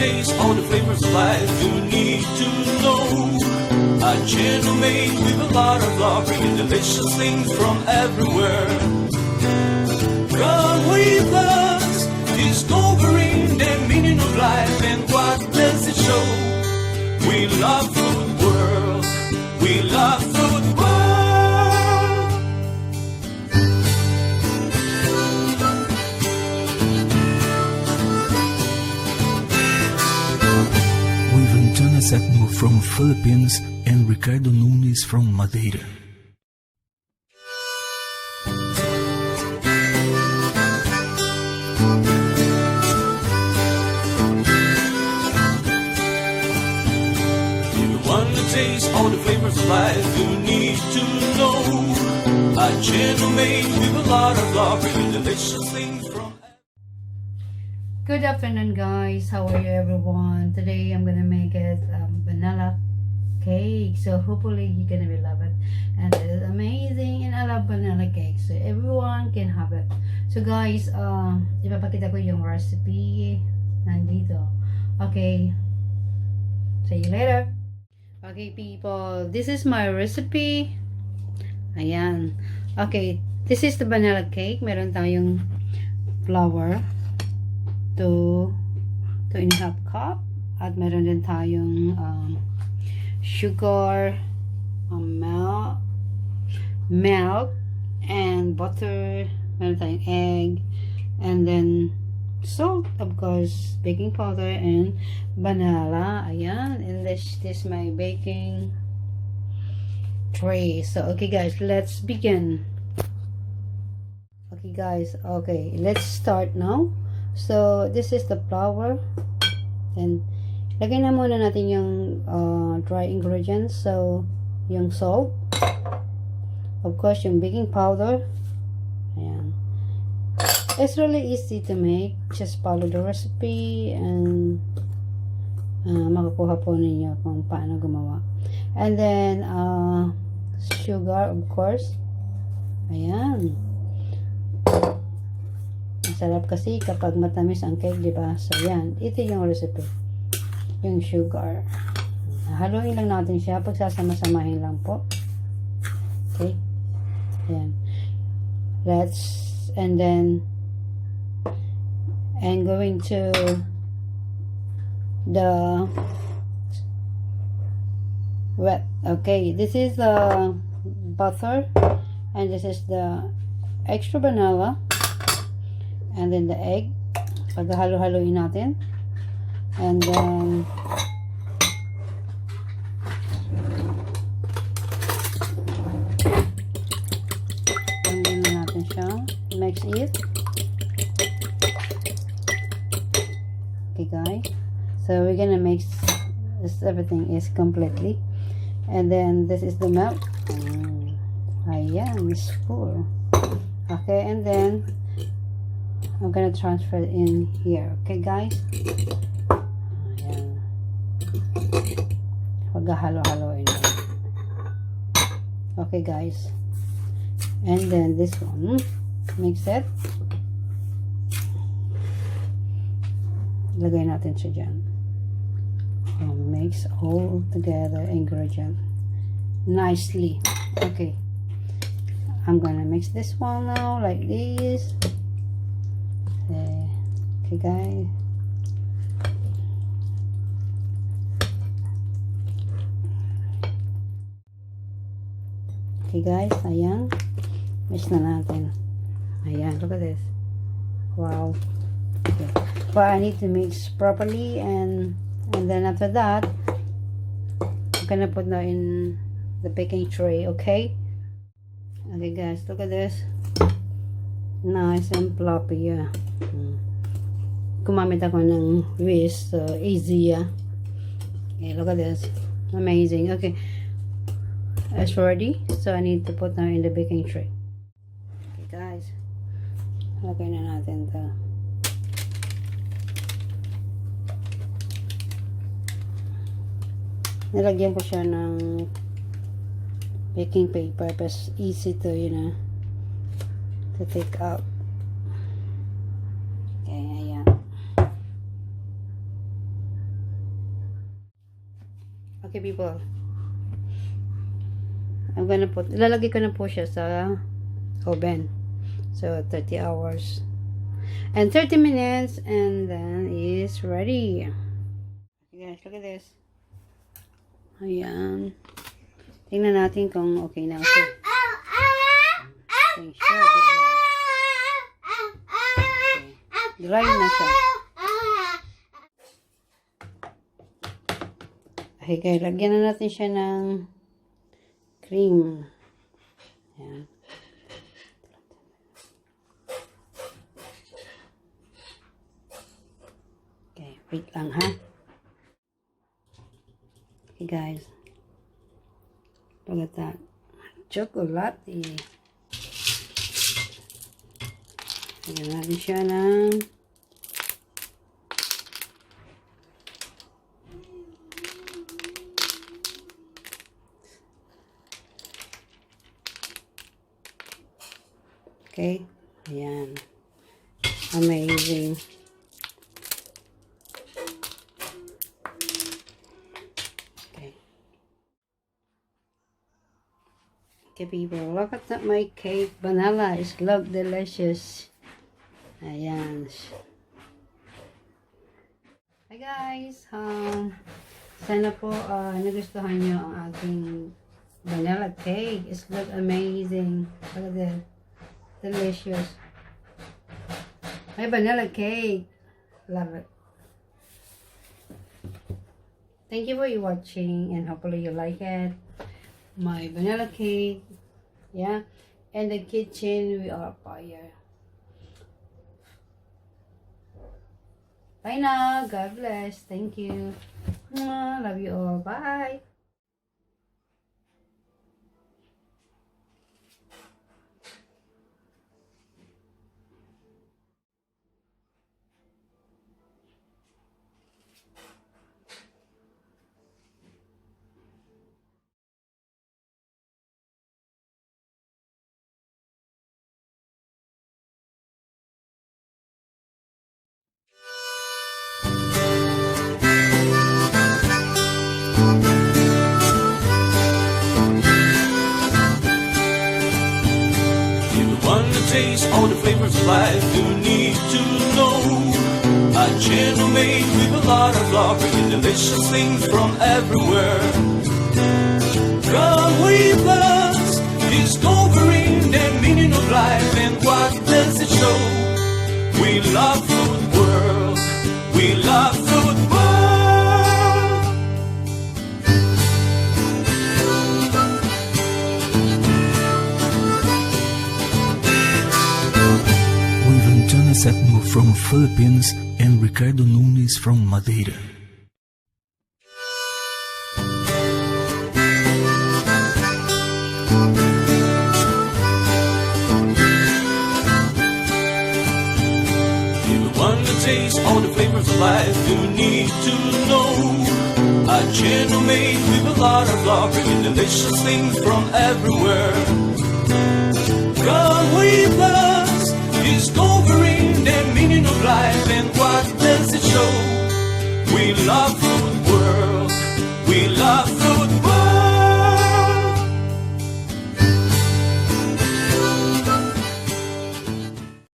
taste all the flavors of life you need to know. A gentle maid with a lot of love, bringing delicious things from everywhere. Come with us, discovering the meaning of life and what does it show. We love food world, we love food world. With Antonia Septimo from Philippines and Ricardo Nunes from Madeira. Taste all the flavors of life you need to know. A gentle maid with a lot of love, bringing delicious things from. Good afternoon, guys. How are you, everyone? Today I'm gonna make it vanilla cake. So hopefully you're gonna be love it, and it is amazing. And I love vanilla cake, so everyone can have it. So guys, ipapakita ko yung recipe nandito. Okay. See you later. Okay, people, this is my recipe. Ayan. Okay, this is the vanilla cake. Meron tayong flour, 2.5 cup. At meron din tayong sugar, milk, and butter. Meron tayong egg, and then salt, of course, baking powder, and vanilla. Ayan, and this is my baking tray. So okay guys, let's begin. Okay guys, okay, let's start now. So this is the flour, and lagay na muna natin yung dry ingredients. So yung salt, of course yung baking powder. Ayan. It's really easy to make. Just follow the recipe and makakuha po ninyo kung paano gumawa. And then sugar, of course. Ayan. Masarap kasi kapag matamis ang cake, diba? So yan, ito yung recipe. Yung sugar. Haluin lang natin siya. Pagsasama-samahin lang po. Okay. Ayan. And then I'm going to the wet. Okay, this is the butter, and this is the extra vanilla, and then the egg. Paghalo-haloin natin, and then natin siya. Mix it. Okay guys, so we're gonna mix this, everything is completely, and then this is the milk. Ayan, it's full. Okay, and then I'm gonna transfer it in here. Okay guys, ayan, paghalo-haloin. Okay guys, and then this one, mix it. Lagay natin siya dyan. Mix all together ingredient nicely. Okay, I'm gonna mix this one now like this. Okay guys, ayan, mix na natin. Ayan, look at this. Wow. Okay. But I need to mix properly, and then after that I'm gonna put now in the baking tray. Okay guys, look at this. Nice and floppy. Yeah. Gumamit ako ng whisk, so easy. Yeah. Okay, look at this. Amazing. Okay, it's ready, so I need to put now in the baking tray. Okay guys, lagay na natin to. Nilagyan ko siya ng baking paper, but easy to, you know, to take out. Okay, ayan. Okay, people. I'm gonna put, ilalagay ko na po siya sa oven. So, 30 hours. And 30 minutes, and then it's ready. Okay, guys, look at this. Ayan. Tingnan natin kung okay na. Okay. Okay, sure. Okay. Dry na siya. Okay, guys, lagyan na natin siya ng cream. Ayan. Okay, wait lang ha. Okay, guys. Look at that. Chocolate. Lagyan natin siya ng okay. Ayan. Amazing. Okay. Okay, people. Look at that, my cake. Vanilla is look delicious. Ayan. Hi guys. Sana po nagustuhan nyo ang ating vanilla cake. It's look amazing. Look at that. Delicious. My vanilla cake. Love it. Thank you for watching, and hopefully you like it. My vanilla cake. Yeah. And the kitchen, we are fire. Bye now. God bless. Thank you. Love you all. Bye. Taste all the flavors of life you need to know. A channel made with a lot of love, bringing delicious things from everywhere. Come with us, discovering the meaning of life and what does it show. We love food world, we love food world. Septimo from Philippines and Ricardo Nunes from Madeira. If you want to taste all the flavors of life, you need to know. A channel made with a lot of love, bringing delicious things from everywhere. Come with us, discovering the meaning of life and what does it show. We love food world, we love food